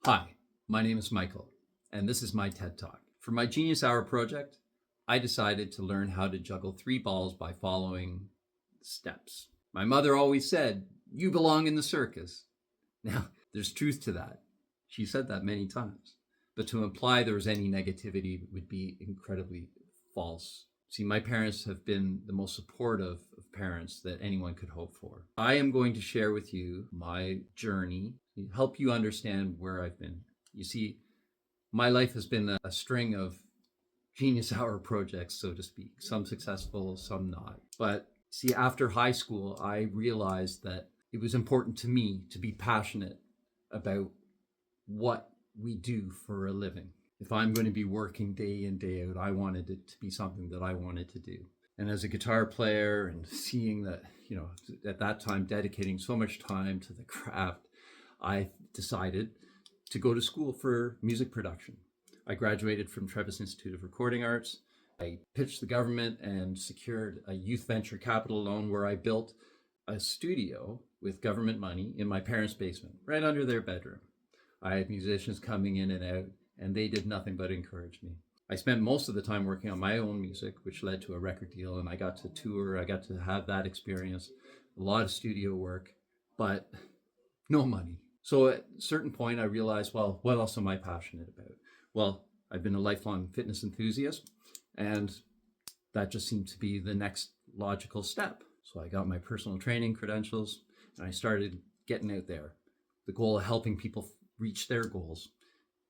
Hi, my name is Michael, and this is my TED Talk. For my Genius Hour project, I decided to learn how to juggle 3 balls by following steps. My mother always said, "You belong in the circus." Now, there's truth to that. She said that many times. But to imply there was any negativity would be incredibly false. See, my parents have been the most supportive of parents that anyone could hope for. I am going to share with you my journey, help you understand where I've been. You see, my life has been a string of Genius Hour projects, so to speak, some successful, some not. But see, after high school, I realized that it was important to me to be passionate about what we do for a living. If I'm going to be working day in, day out, I wanted it to be something that I wanted to do. And as a guitar player and seeing that, at that time, dedicating so much time to the craft, I decided to go to school for music production. I graduated from Travis Institute of Recording Arts. I pitched the government and secured a youth venture capital loan where I built a studio with government money in my parents' basement, right under their bedroom. I had musicians coming in and out, and they did nothing but encourage me. I spent most of the time working on my own music, which led to a record deal, and I got to tour. I got to have that experience, a lot of studio work, but no money. So at a certain point, I realized, well, what else am I passionate about? Well, I've been a lifelong fitness enthusiast, and that just seemed to be the next logical step. So I got my personal training credentials, and I started getting out there. The goal of helping people reach their goals.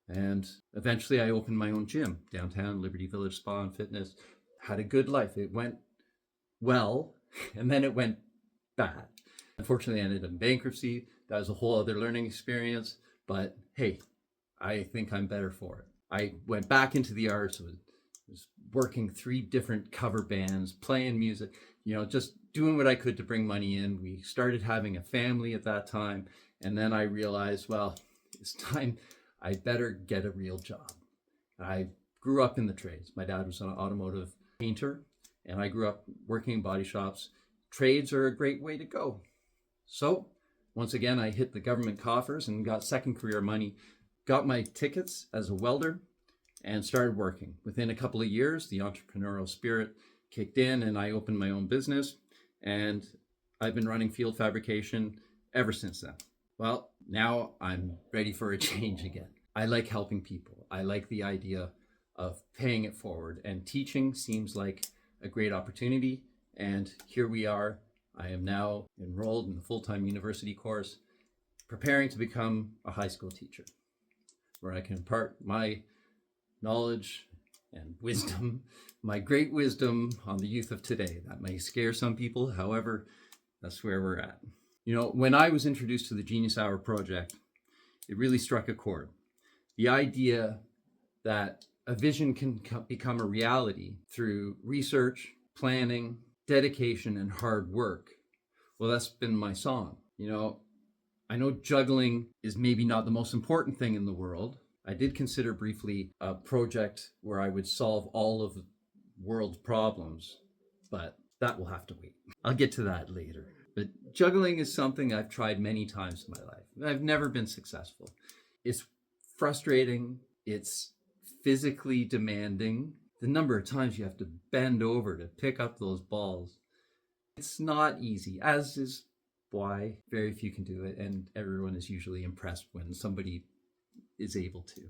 And eventually I opened my own gym downtown, Liberty Village Spa and Fitness. Had a good life. It went well, and then it went bad. Unfortunately, I ended up in bankruptcy. That was a whole other learning experience. But hey, I think I'm better for it. I went back into the arts, was working 3 different cover bands, playing music, just doing what I could to bring money in. We started having a family at that time. And then I realized, well, it's time I better get a real job. I grew up in the trades. My dad was an automotive painter, and I grew up working in body shops. Trades are a great way to go. So once again, I hit the government coffers and got second career money, got my tickets as a welder, and started working. Within a couple of years, the entrepreneurial spirit kicked in, and I opened my own business, and I've been running field fabrication ever since then. Well, now I'm ready for a change again. I like helping people. I like the idea of paying it forward, and teaching seems like a great opportunity. And here we are. I am now enrolled in the full-time university course, preparing to become a high school teacher, where I can impart my knowledge and wisdom, my great wisdom on the youth of today. That may scare some people. However, that's where we're at. When I was introduced to the Genius Hour project, it really struck a chord. The idea that a vision can become a reality through research, planning, dedication, and hard work. Well, that's been my song. I know juggling is maybe not the most important thing in the world. I did consider briefly a project where I would solve all of the world's problems, but that will have to wait. I'll get to that later. But juggling is something I've tried many times in my life. I've never been successful. It's frustrating. It's physically demanding. The number of times you have to bend over to pick up those balls. It's not easy, as is why very few can do it. And everyone is usually impressed when somebody is able to.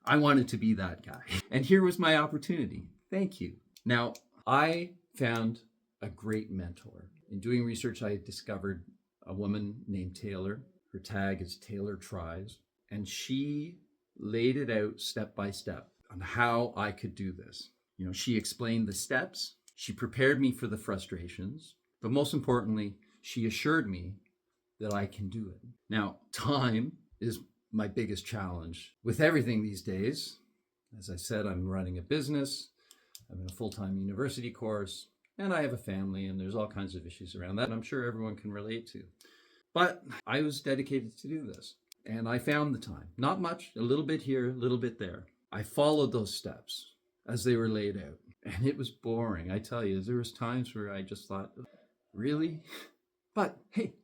I wanted to be that guy. And here was my opportunity. Thank you. Now, I found a great mentor. In doing research, I discovered a woman named Taylor. Her tag is Taylor Tries, and she laid it out step by step on how I could do this. She explained the steps, she prepared me for the frustrations, but most importantly, she assured me that I can do it. Now, time is my biggest challenge with everything these days. As I said, I'm running a business, I'm in a full-time university course, and I have a family, and there's all kinds of issues around that I'm sure everyone can relate to. But I was dedicated to do this, and I found the time. Not much, a little bit here, a little bit there. I followed those steps as they were laid out, and it was boring. I tell you, there was times where I just thought, really? But hey,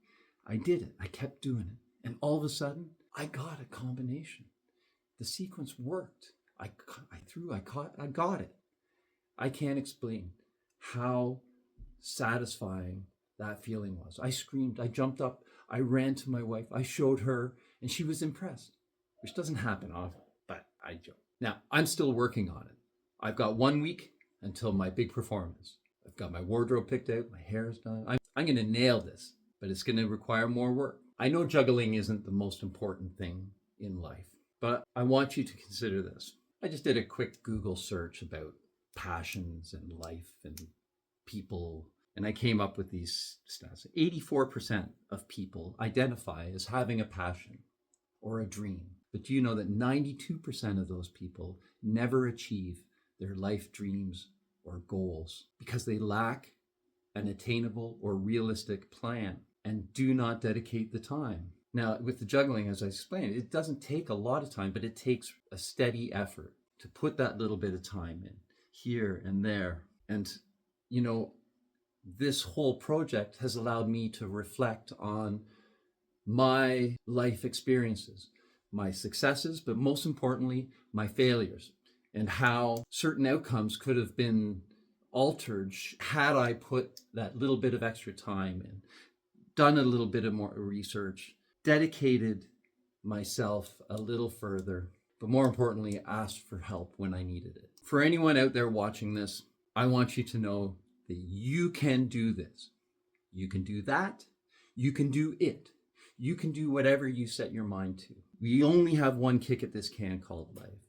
I did it. I kept doing it. And all of a sudden, I got a combination. The sequence worked. I threw, I caught, I got it. I can't explain how satisfying that feeling was. I screamed, I jumped up, I ran to my wife, I showed her, and she was impressed, which doesn't happen often, but I joked. Now, I'm still working on it. I've got 1 week until my big performance. I've got my wardrobe picked out, my hair is done. I'm going to nail this, but it's going to require more work. I know juggling isn't the most important thing in life, but I want you to consider this. I just did a quick Google search about passions and life and people, and I came up with these stats. 84% of people identify as having a passion or a dream. But do you know that 92% of those people never achieve their life dreams or goals because they lack an attainable or realistic plan and do not dedicate the time? Now, with the juggling, as I explained, it doesn't take a lot of time, but it takes a steady effort to put that little bit of time in here and there. And, you know, this whole project has allowed me to reflect on my life experiences, my successes, but most importantly, my failures, and how certain outcomes could have been altered had I put that little bit of extra time in, done a little bit of more research, dedicated myself a little further, but more importantly, asked for help when I needed it. For anyone out there watching this, I want you to know that you can do this. You can do that. You can do it. You can do whatever you set your mind to. We only have one kick at this can called life.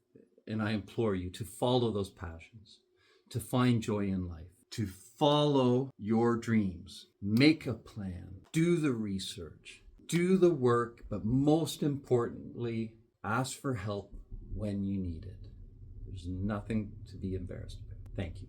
And I implore you to follow those passions, to find joy in life, to follow your dreams, make a plan, do the research, do the work, but most importantly, ask for help when you need it. There's nothing to be embarrassed about. Thank you.